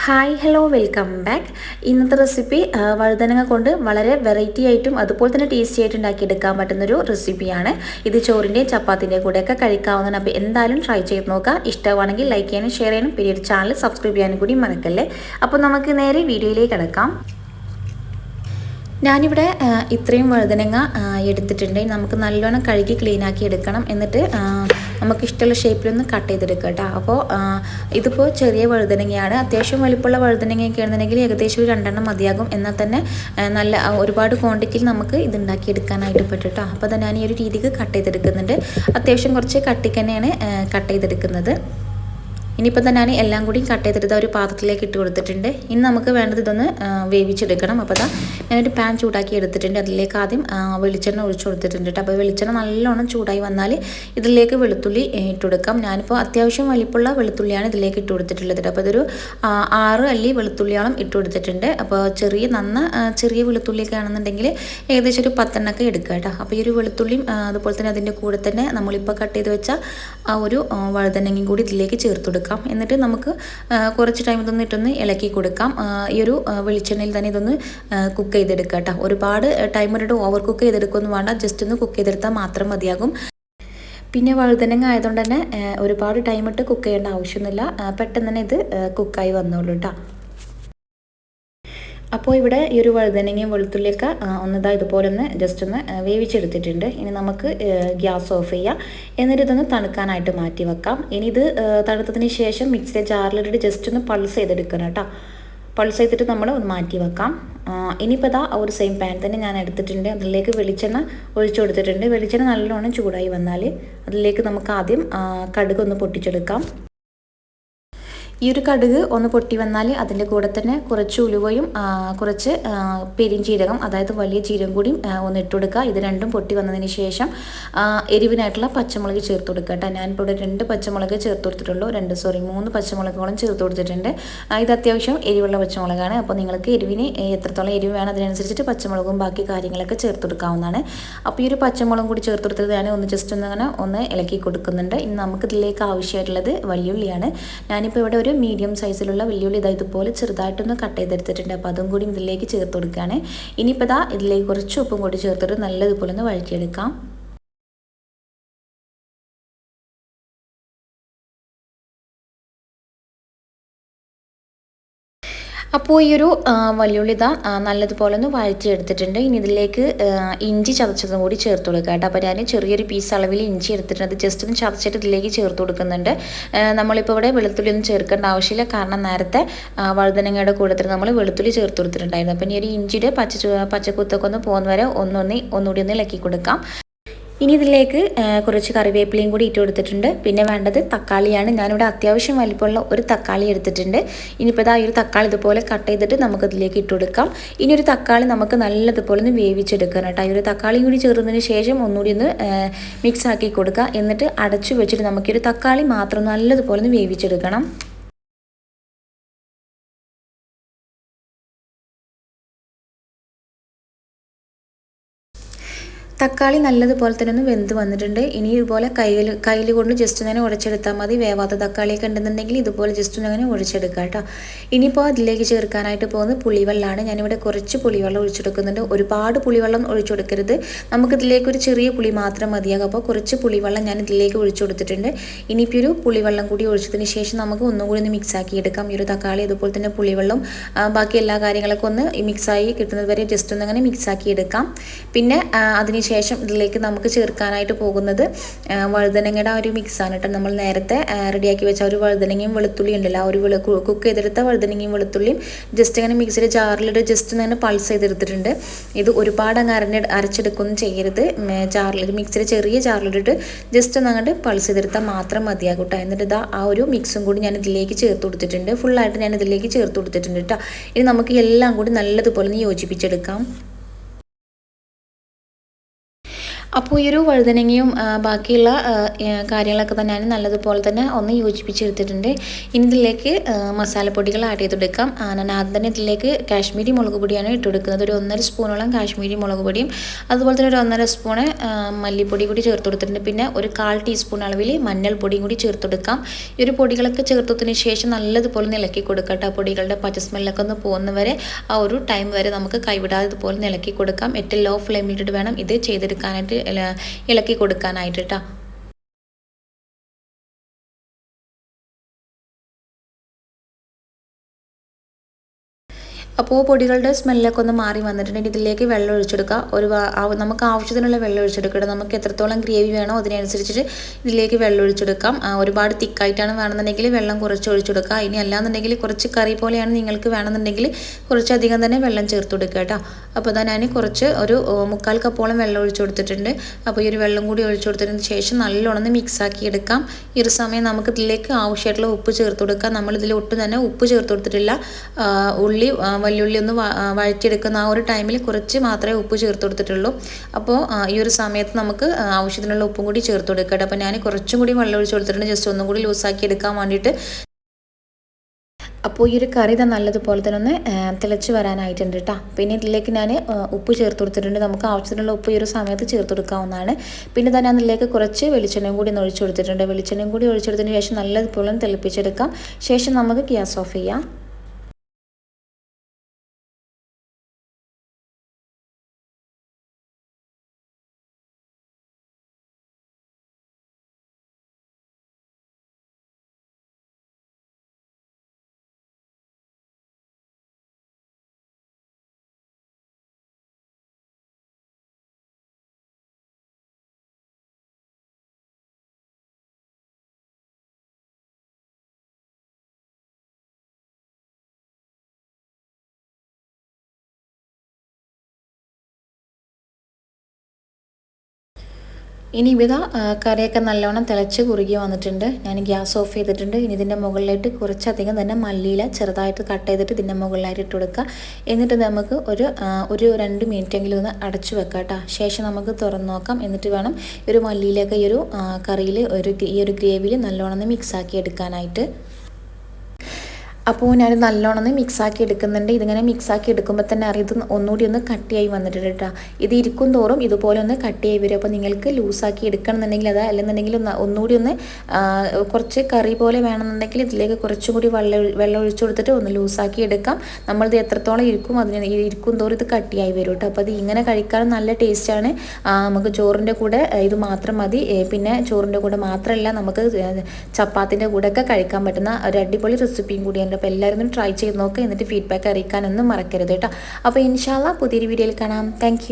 Hi hello welcome back. ഇന്നത്തെ recipe വഴുതനങ്ങ കൊണ്ട് വളരെ വെറൈറ്റി ആയിട്ടും അതുപോലെ തന്നെ ടേസ്റ്റി ആയിട്ട് ഉണ്ടാക്കിയെടുക്കാൻ പറ്റുന്നൊരു റെസിപ്പിയാണ്. ഇത് ചോറിൻ്റെയും ചപ്പാത്തിൻ്റെയും കൂടെയൊക്കെ കഴിക്കാവുന്നതാണ്. അപ്പോൾ എന്തായാലും ട്രൈ ചെയ്ത് നോക്കുക. ഇഷ്ടമാണെങ്കിൽ ലൈക്ക് ചെയ്യാനും ഷെയർ ചെയ്യാനും പിന്നെ ഒരു ചാനൽ സബ്സ്ക്രൈബ് ചെയ്യാനും കൂടി മറക്കല്ലേ. അപ്പോൾ നമുക്ക് നേരെ വീഡിയോയിലേക്ക് കിടക്കാം. ഞാനിവിടെ ഇത്രയും വഴുതനങ്ങ എടുത്തിട്ടുണ്ട്. നമുക്ക് നല്ലോണം കഴുകി ക്ലീനാക്കി എടുക്കണം. എന്നിട്ട് നമുക്ക് ഇഷ്ടമുള്ള ഷേപ്പിലൊന്ന് കട്ട് ചെയ്തെടുക്കുക കേട്ടോ. അപ്പോൾ ഇതിപ്പോൾ ചെറിയ വഴുതനങ്ങയാണ്. അത്യാവശ്യം വലിപ്പമുള്ള വഴുതനങ്ങയൊക്കെ ആണെന്നുണ്ടെങ്കിൽ ഏകദേശം ഒരു 2 എണ്ണം മതിയാകും. എന്നാൽ തന്നെ നല്ല ഒരുപാട് ക്വാണ്ടിറ്റിയിൽ നമുക്ക് ഇത് ഉണ്ടാക്കിയെടുക്കാനായിട്ട് പറ്റും കേട്ടോ. അപ്പോൾ അത് ഞാൻ ഈ ഒരു രീതിക്ക് കട്ട് ചെയ്തെടുക്കുന്നുണ്ട്. അത്യാവശ്യം കുറച്ച് കട്ടിക്ക് തന്നെയാണ് കട്ട് ചെയ്തെടുക്കുന്നത്. ഇനിയിപ്പോൾ തന്നെ ഞാൻ എല്ലാം കൂടി കട്ട് ചെയ്തെടുത്ത ഒരു പാത്രത്തിലേക്ക് ഇട്ട് കൊടുത്തിട്ടുണ്ട്. ഇനി നമുക്ക് വേണ്ടത് ഇതൊന്ന് വേവിച്ചെടുക്കണം. അപ്പോൾ അതാ ഞാനൊരു പാൻ ചൂടാക്കി എടുത്തിട്ടുണ്ട്. അതിലേക്ക് ആദ്യം വെളിച്ചെണ്ണ ഒഴിച്ചു കൊടുത്തിട്ടുണ്ട്. അപ്പോൾ വെളിച്ചെണ്ണ നല്ലോണം ചൂടായി വന്നാൽ ഇതിലേക്ക് വെളുത്തുള്ളി ഇട്ട് കൊടുക്കാം. ഞാനിപ്പോൾ അത്യാവശ്യം വലിപ്പമുള്ള വെളുത്തുള്ളിയാണ് ഇതിലേക്ക് ഇട്ട് കൊടുത്തിട്ടുള്ളത്. അപ്പോൾ ഇതൊരു 6 അല്ലി വെളുത്തുള്ളിയോളം ഇട്ട് കൊടുത്തിട്ടുണ്ട്. അപ്പോൾ ചെറിയ വെളുത്തുള്ളിയൊക്കെ ആണെന്നുണ്ടെങ്കിൽ ഏകദേശം ഒരു 10 എണ്ണമൊക്കെ എടുക്കുക കേട്ടോ. അപ്പോൾ ഈ ഒരു വെളുത്തുള്ളിയും അതുപോലെ തന്നെ അതിൻ്റെ കൂടെ തന്നെ നമ്മളിപ്പോൾ കട്ട് ചെയ്ത് വെച്ച ആ ഒരു വഴുതനങ്ങയും കൂടി ഇതിലേക്ക് ചേർത്ത് കൊടുക്കാം. എന്നിട്ട് നമുക്ക് കുറച്ച് ടൈം ഇതൊന്ന് ഇട്ടൊന്ന് ഇളക്കി കൊടുക്കാം. ഈ ഒരു വെളിച്ചെണ്ണയിൽ തന്നെ ഇതൊന്ന് കുക്ക് ചെയ്തെടുക്കുക കേട്ടോ. ഒരുപാട് ടൈം ഇട്ടിട്ട് ഓവർ കുക്ക് ചെയ്തെടുക്കുകയൊന്നും വേണ്ട. ജസ്റ്റ് ഒന്ന് കുക്ക് ചെയ്തെടുത്താൽ മാത്രം മതിയാകും. പിന്നെ വഴുതനങ്ങ ആയതുകൊണ്ട് തന്നെ ഒരുപാട് ടൈം ഇട്ട് കുക്ക് ചെയ്യേണ്ട ആവശ്യമൊന്നുമില്ല. പെട്ടെന്ന് തന്നെ ഇത് കുക്കായി വന്നോളൂ കേട്ടോ. അപ്പോൾ ഇവിടെ ഈ ഒരു വഴുതനങ്ങയും വെളുത്തുള്ളിയൊക്കെ ഇതുപോലെ ഒന്ന് ജസ്റ്റ് ഒന്ന് വേവിച്ചെടുത്തിട്ടുണ്ട്. ഇനി നമുക്ക് ഗ്യാസ് ഓഫ് ചെയ്യാം. എന്നിട്ട് ഇതൊന്ന് തണുക്കാനായിട്ട് മാറ്റി വെക്കാം. ഇനി ഇത് തണുത്തതിന് ശേഷം മിക്സിയുടെ ജാറിലിട്ട് ജസ്റ്റ് ഒന്ന് പൾസ് ചെയ്തെടുക്കണം കേട്ടോ. പൾസ് ചെയ്തിട്ട് നമ്മൾ ഒന്ന് മാറ്റി വെക്കാം. ഇനിയിപ്പോൾ ഇതാ ഒരു സെയിം പാൻ തന്നെ ഞാൻ എടുത്തിട്ടുണ്ട്. അതിലേക്ക് വെളിച്ചെണ്ണ ഒഴിച്ചു കൊടുത്തിട്ടുണ്ട്. വെളിച്ചെണ്ണ നല്ലോണം ചൂടായി വന്നാൽ അതിലേക്ക് നമുക്ക് ആദ്യം കടുക് ഒന്ന് പൊട്ടിച്ചെടുക്കാം. ഈ ഒരു കടുക് ഒന്ന് പൊട്ടി വന്നാൽ അതിൻ്റെ കൂടെ തന്നെ കുറച്ച് ഉലുവയും കുറച്ച് പെരിഞ്ചീരകം, അതായത് വലിയ ജീരകം കൂടി ഒന്ന് ഇട്ട് കൊടുക്കുക. ഇത് രണ്ടും പൊട്ടി വന്നതിന് ശേഷം എരിവിനായിട്ടുള്ള പച്ചമുളക് ചേർത്ത് കൊടുക്കുക കേട്ടോ. ഞാനിപ്പോൾ ഇവിടെ 2 പച്ചമുളക് ചേർത്ത് കൊടുത്തിട്ടുള്ളൂ. 3 പച്ചമുളകുകളും ചേർത്ത് കൊടുത്തിട്ടുണ്ട്. ഇത് അത്യാവശ്യം എരിവുള്ള പച്ചമുളകാണ്. അപ്പോൾ നിങ്ങൾക്ക് എരിവിന് എത്രത്തോളം എരിവ് വേണം അതിനനുസരിച്ചിട്ട് പച്ചമുളകും ബാക്കി കാര്യങ്ങളൊക്കെ ചേർത്ത് കൊടുക്കാവുന്നതാണ്. അപ്പോൾ ഈ ഒരു പച്ചമുളകും കൂടി ചേർത്ത് കൊടുത്തത് ഞാൻ ഒന്ന് ജസ്റ്റ് ഒന്ന് ഇളക്കി കൊടുക്കുന്നുണ്ട്. ഇനി നമുക്കിതിലേക്ക് ആവശ്യമായിട്ടുള്ളത് വലിയുള്ളിയാണ്. ഞാനിപ്പോൾ ഇവിടെ ഒരു മീഡിയം സൈസിലുള്ള വെല്ലുള്ളി ഇതുപോലെ ചെറുതായിട്ടൊന്ന് കട്ട് ചെയ്തെടുത്തിട്ടുണ്ട്. അപ്പോൾ അതും കൂടി ഇതിലേക്ക് ചേർത്ത് കൊടുക്കുകയാണ്. ഇനിയിപ്പോൾ ഇതിലേക്ക് കുറച്ച് ഉപ്പും കൂടി ചേർത്തിട്ട് നല്ലതുപോലെ ഒന്ന് വഴറ്റിയെടുക്കാം. അപ്പോൾ ഈ ഒരു വലിയുള്ളി നല്ലതുപോലെ ഒന്ന് വഴറ്റിയെടുത്തിട്ടുണ്ട്. ഇനി ഇതിലേക്ക് ഇഞ്ചി ചതച്ചതും കൂടി ചേർത്ത് കൊടുക്കുക കേട്ടോ. അപ്പോൾ ഞാൻ ചെറിയൊരു പീസ് അളവിൽ ഇഞ്ചി എടുത്തിട്ടുണ്ട്. ജസ്റ്റ് ഒന്ന് ചതച്ചിട്ട് ഇതിലേക്ക് ചേർത്ത് കൊടുക്കുന്നുണ്ട്. നമ്മളിപ്പോൾ ഇവിടെ വെളുത്തുള്ളി ഒന്നും ചേർക്കേണ്ട ആവശ്യമില്ല. കാരണം നേരത്തെ വഴുതനങ്ങയുടെ കൂട്ടത്തിൽ നമ്മൾ വെളുത്തുള്ളി ചേർത്ത് കൊടുത്തിട്ടുണ്ടായിരുന്നു. അപ്പോൾ ഇനി ഒരു ഇഞ്ചിയുടെ പച്ചക്കുത്തൊക്കെ ഒന്ന് പോകുന്ന വരെ ഒന്നുകൂടി ഒന്ന് ഇളക്കി കൊടുക്കാം. ഇനി ഇതിലേക്ക് കുറച്ച് കറിവേപ്പിലയും കൂടി ഇട്ട് കൊടുത്തിട്ടുണ്ട്. പിന്നെ വേണ്ടത് തക്കാളിയാണ്. ഞാനിവിടെ അത്യാവശ്യം വലിപ്പമുള്ള ഒരു തക്കാളി എടുത്തിട്ടുണ്ട്. ഇനിയിപ്പോൾ ഈ ഒരു തക്കാളി ഇതുപോലെ കട്ട് ചെയ്തിട്ട് നമുക്കതിലേക്ക് ഇട്ട് കൊടുക്കാം. ഇനി ഒരു തക്കാളി നമുക്ക് നല്ലതുപോലെ ഒന്ന് വേവിച്ചെടുക്കണം കേട്ടോ. ഈ ഒരു തക്കാളിയും കൂടി ചേർന്നതിന് ശേഷം ഒന്നുകൂടി ഒന്ന് മിക്സ് ആക്കി കൊടുക്കുക. എന്നിട്ട് അടച്ചു വെച്ചിട്ട് നമുക്കൊരു തക്കാളി മാത്രം നല്ലതുപോലെ ഒന്ന് വേവിച്ചെടുക്കണം. തക്കാളി നല്ലതുപോലെ തന്നെ ഒന്ന് വെന്ത് വന്നിട്ടുണ്ട്. ഇനി ഇതുപോലെ കയ്യിൽ കൊണ്ട് ജസ്റ്റ് അങ്ങനെ ഉടച്ചെടുത്താൽ മതി. വേവാത്ത തക്കാളിയൊക്കെ ഉണ്ടെന്നുണ്ടെങ്കിൽ ഇതുപോലെ ജസ്റ്റ് ഒന്ന് അങ്ങനെ ഉടച്ചെടുക്കുക കേട്ടോ. ഇനിയിപ്പോൾ അതിലേക്ക് ചേർക്കാനായിട്ട് പോകുന്നത് പുളിവെള്ളമാണ്. ഞാനിവിടെ കുറച്ച് പുളിവെള്ളം ഒഴിച്ചെടുക്കുന്നുണ്ട്. ഒരുപാട് പുളിവെള്ളം ഒഴിച്ചു കൊടുക്കരുത്. നമുക്കിതിലേക്ക് ഒരു ചെറിയ പുളി മാത്രം മതിയാകും. അപ്പോൾ കുറച്ച് പുളിവെള്ളം ഞാൻ ഇതിലേക്ക് ഒഴിച്ചു കൊടുത്തിട്ടുണ്ട്. ഇനിയിപ്പോൾ ഒരു പുളിവെള്ളം കൂടി ഒഴിച്ചതിന് ശേഷം നമുക്ക് ഒന്നും കൂടി ഒന്ന് മിക്സ് ആക്കി എടുക്കാം. ഈ ഒരു തക്കാളി അതുപോലെ തന്നെ പുളിവെള്ളം ബാക്കി എല്ലാ കാര്യങ്ങളൊക്കെ ഒന്ന് മിക്സായി കിട്ടുന്നത് വരെ ജസ്റ്റ് ഒന്ന് അങ്ങനെ മിക്സ് ആക്കി എടുക്കാം. പിന്നെ അതിനുശേഷം ഇതിലേക്ക് നമുക്ക് ചേർക്കാനായിട്ട് പോകുന്നത് വഴുതനങ്ങയുടെ ആ ഒരു മിക്സാണ് കേട്ടോ. നമ്മൾ നേരത്തെ റെഡിയാക്കി വെച്ച ഒരു വഴുതനങ്ങയും വെളുത്തുള്ളിയും ഉണ്ടല്ലോ, ആ ഒരു കുക്ക് ചെയ്തെടുത്ത വഴുതനങ്ങയും വെളുത്തുള്ളിയും ജസ്റ്റ് അങ്ങനെ മിക്സിയുടെ ജാറിലിട്ട് ജസ്റ്റ് അങ്ങനെ പൾസ് ചെയ്തെടുത്തിട്ടുണ്ട്. ഇത് ഒരുപാട് അങ്ങ് അരച്ചെടുക്കൊന്നും ചെയ്യരുത്. മിക്സിയുടെ ചെറിയ ജാറിലിട്ടിട്ട് ജസ്റ്റ് ഒന്ന് അങ്ങോട്ട് പൾസ് ചെയ്തെടുത്താൽ മാത്രം മതിയാകും കേട്ടോ. എന്നിട്ട് ആ ഒരു മിക്സും കൂടി ഞാൻ ഇതിലേക്ക് ചേർത്ത് കൊടുത്തിട്ടുണ്ട്. ഫുള്ളായിട്ട് ഞാൻ ഇതിലേക്ക് ചേർത്ത് കൊടുത്തിട്ടുണ്ട് കേട്ടോ. ഇനി നമുക്ക് എല്ലാം കൂടി നല്ലതുപോലെ ഒന്ന് യോജിപ്പിച്ചെടുക്കാം. അപ്പോൾ ഈ ഒരു വഴുതനങ്ങയും ബാക്കിയുള്ള കാര്യങ്ങളൊക്കെ തന്നെ ഞാൻ നല്ലതുപോലെ തന്നെ ഒന്ന് യോജിപ്പിച്ചെടുത്തിട്ടുണ്ട്. ഇനി ഇതിലേക്ക് മസാലപ്പൊടികൾ ആഡ് ചെയ്തെടുക്കാം. ഞാൻ ആദ്യം തന്നെ ഇതിലേക്ക് കാശ്മീരി മുളക് പൊടിയാണ് ഇട്ടെടുക്കുന്നത്. ഒരു 1.5 സ്പൂണോളം കാശ്മീരി മുളക് പൊടിയും അതുപോലെ തന്നെ ഒരു 1.5 സ്പൂണ് മല്ലിപ്പൊടി കൂടി ചേർത്ത് കൊടുത്തിട്ടുണ്ട്. പിന്നെ ഒരു 1/4 ടീസ്പൂൺ അളവിൽ മഞ്ഞൾപ്പൊടിയും കൂടി ചേർത്ത് കൊടുക്കാം. ഈ ഒരു പൊടികളൊക്കെ ചേർത്തതിന് ശേഷം നല്ലതുപോലെ ഇളക്കി കൊടുക്കട്ടെ. പൊടികളുടെ പച്ച സ്മെല്ലൊക്കെ ഒന്ന് പോകുന്നവരെ ആ ഒരു ടൈം വരെ നമുക്ക് കൈവിടാതെ ഇതുപോലെ ഇളക്കി കൊടുക്കാം. ഏറ്റവും ലോ ഫ്ലെയിമിലിട്ട് വേണം ഇത് ചെയ്തെടുക്കാനായിട്ട്, ഇളക്കി കൊടുക്കാനായിട്ട് കേട്ടോ. അപ്പോൾ പൊടികളുടെ സ്മെല്ലൊക്കെ ഒന്ന് മാറി വന്നിട്ടുണ്ടെങ്കിൽ ഇതിലേക്ക് വെള്ളം ഒഴിച്ചെടുക്കുക. നമുക്ക് ആവശ്യത്തിനുള്ള വെള്ളം ഒഴിച്ചെടുക്കുക. നമുക്ക് എത്രത്തോളം ഗ്രേവി വേണോ അതിനനുസരിച്ചിട്ട് ഇതിലേക്ക് വെള്ളം ഒഴിച്ചെടുക്കാം. ഒരുപാട് തിക്കായിട്ടാണ് വേണമെന്നുണ്ടെങ്കിൽ വെള്ളം കുറച്ച് ഒഴിച്ചെടുക്കുക. ഇനി അല്ലാന്നുണ്ടെങ്കിൽ കുറച്ച് കറി പോലെയാണ് നിങ്ങൾക്ക് വേണമെന്നുണ്ടെങ്കിൽ കുറച്ചധികം തന്നെ വെള്ളം ചേർത്ത് കൊടുക്കുക കേട്ടോ. അപ്പോൾ അതാ ഞാൻ കുറച്ച് ഒരു 3/4 കപ്പോളം വെള്ളം ഒഴിച്ചു കൊടുത്തിട്ടുണ്ട്. അപ്പോൾ ഈ ഒരു വെള്ളം കൂടി ഒഴിച്ചു കൊടുത്തതിന് ശേഷം നല്ലോണം മിക്സ് ആക്കി എടുക്കാം. ഈ ഒരു സമയം നമുക്ക് ഇതിലേക്ക് ആവശ്യമായിട്ടുള്ള ഉപ്പ് ചേർത്ത് കൊടുക്കാം. നമ്മളിതിൽ ഒട്ടും തന്നെ ഉപ്പ് ചേർത്ത് കൊടുത്തിട്ടില്ല. വല്യുള്ളി ഒന്ന് വഴറ്റിയെടുക്കുന്ന ആ ഒരു ടൈമിൽ കുറച്ച് മാത്രമേ ഉപ്പ് ചേർത്ത് കൊടുത്തിട്ടുള്ളൂ. അപ്പോൾ ഈ ഒരു സമയത്ത് നമുക്ക് ആവശ്യത്തിനുള്ള ഉപ്പും കൂടി ചേർത്ത് കൊടുക്കട്ടെ. അപ്പോൾ ഞാൻ കുറച്ചും കൂടി വെള്ളം ഒഴിച്ച് കൊടുത്തിട്ടുണ്ട്, ജസ്റ്റ് ഒന്നും കൂടി ലൂസാക്കി എടുക്കാൻ വേണ്ടിയിട്ട്. അപ്പോൾ ഈ ഒരു കറി നല്ലതുപോലെ തന്നെ ഒന്ന് തിളച്ച് വരാനായിട്ടുണ്ട് കേട്ടോ. പിന്നെ ഇതിലേക്ക് ഞാൻ ഉപ്പ് ചേർത്ത് കൊടുത്തിട്ടുണ്ട്. നമുക്ക് ആവശ്യത്തിനുള്ള ഉപ്പ് ഈ ഒരു സമയത്ത് ചേർത്ത് കൊടുക്കാവുന്നതാണ്. പിന്നെ തന്നെ അതിലേക്ക് കുറച്ച് വെളിച്ചെണ്ണയും കൂടി ഒഴിച്ചു കൊടുത്തിട്ടുണ്ട്. വെളിച്ചെണ്ണയും കൂടി ഒഴിച്ചെടുത്തതിന് ശേഷം നല്ലതുപോലെ തിളപ്പിച്ചെടുക്കാം. ശേഷം നമുക്ക് ഗ്യാസ് ഓഫ് ചെയ്യാം. ഇനി ഇതാ കറിയൊക്കെ നല്ലോണം തിളച്ച് കുറുകി വന്നിട്ടുണ്ട്. ഞാൻ ഗ്യാസ് ഓഫ് ചെയ്തിട്ടുണ്ട്. ഇനി ഇതിൻ്റെ മുകളിലായിട്ട് കുറച്ചധികം തന്നെ മല്ലിയില ചെറുതായിട്ട് കട്ട് ചെയ്തിട്ട് ഇതിൻ്റെ മുകളിലായിട്ട് ഇട്ട് കൊടുക്കുക. എന്നിട്ട് നമുക്ക് ഒരു 2 മിനിറ്റെങ്കിലും ഒന്ന് അടച്ചു വെക്കാം കേട്ടോ. ശേഷം നമുക്ക് തുറന്ന് നോക്കാം. എന്നിട്ട് വേണം ഒരു മല്ലിയിലൊക്കെ ഈ ഒരു കറിയിൽ ഈ ഒരു ഗ്രേവിയിൽ നല്ലോണം മിക്സാക്കി എടുക്കാനായിട്ട്. അപ്പോൾ ഞാൻ നല്ലോണം മിക്സാക്കി എടുക്കുന്നുണ്ട്. ഇതിങ്ങനെ മിക്സാക്കി എടുക്കുമ്പോൾ തന്നെ അറിയാം ഇത് ഒന്നുകൂടി ഒന്ന് കട്ടിയായി വന്നിട്ടുണ്ട് കേട്ടോ. ഇത് ഇരിക്കും തോറും ഇതുപോലെ ഒന്ന് കട്ടിയായി വരും. അപ്പോൾ നിങ്ങൾക്ക് ലൂസാക്കി എടുക്കണം എന്നുണ്ടെങ്കിൽ അല്ലെന്നുണ്ടെങ്കിൽ ഒന്നുകൂടി ഒന്ന് കുറച്ച് കറി പോലെ വേണമെന്നുണ്ടെങ്കിൽ ഇതിലേക്ക് കുറച്ചും കൂടി വെള്ളം ഒഴിച്ചു കൊടുത്തിട്ട് ഒന്ന് ലൂസാക്കി എടുക്കാം. നമ്മളിത് എത്രത്തോളം ഇരിക്കും ഇരിക്കും തോറും ഇത് കട്ടിയായി വരും കേട്ടോ. അപ്പോൾ അത് ഇങ്ങനെ കഴിക്കാനും നല്ല ടേസ്റ്റാണ്. നമുക്ക് ചോറിൻ്റെ കൂടെ ഇത് മാത്രം മതി. പിന്നെ ചോറിൻ്റെ കൂടെ മാത്രമല്ല, നമുക്ക് ചപ്പാത്തിൻ്റെ കൂടെയൊക്കെ കഴിക്കാൻ പറ്റുന്ന ഒരു അടിപൊളി റെസിപ്പിയും കൂടിയാണ്. അപ്പോൾ എല്ലാവരും ട്രൈ ചെയ്ത് നോക്കുക. എന്നിട്ട് ഫീഡ്ബാക്ക് അറിയിക്കാനൊന്നും മറക്കരുത് കേട്ടോ. അപ്പോൾ ഇൻഷാ അല്ലാഹ് പുതിയൊരു വീഡിയോയിൽ കാണാം. താങ്ക്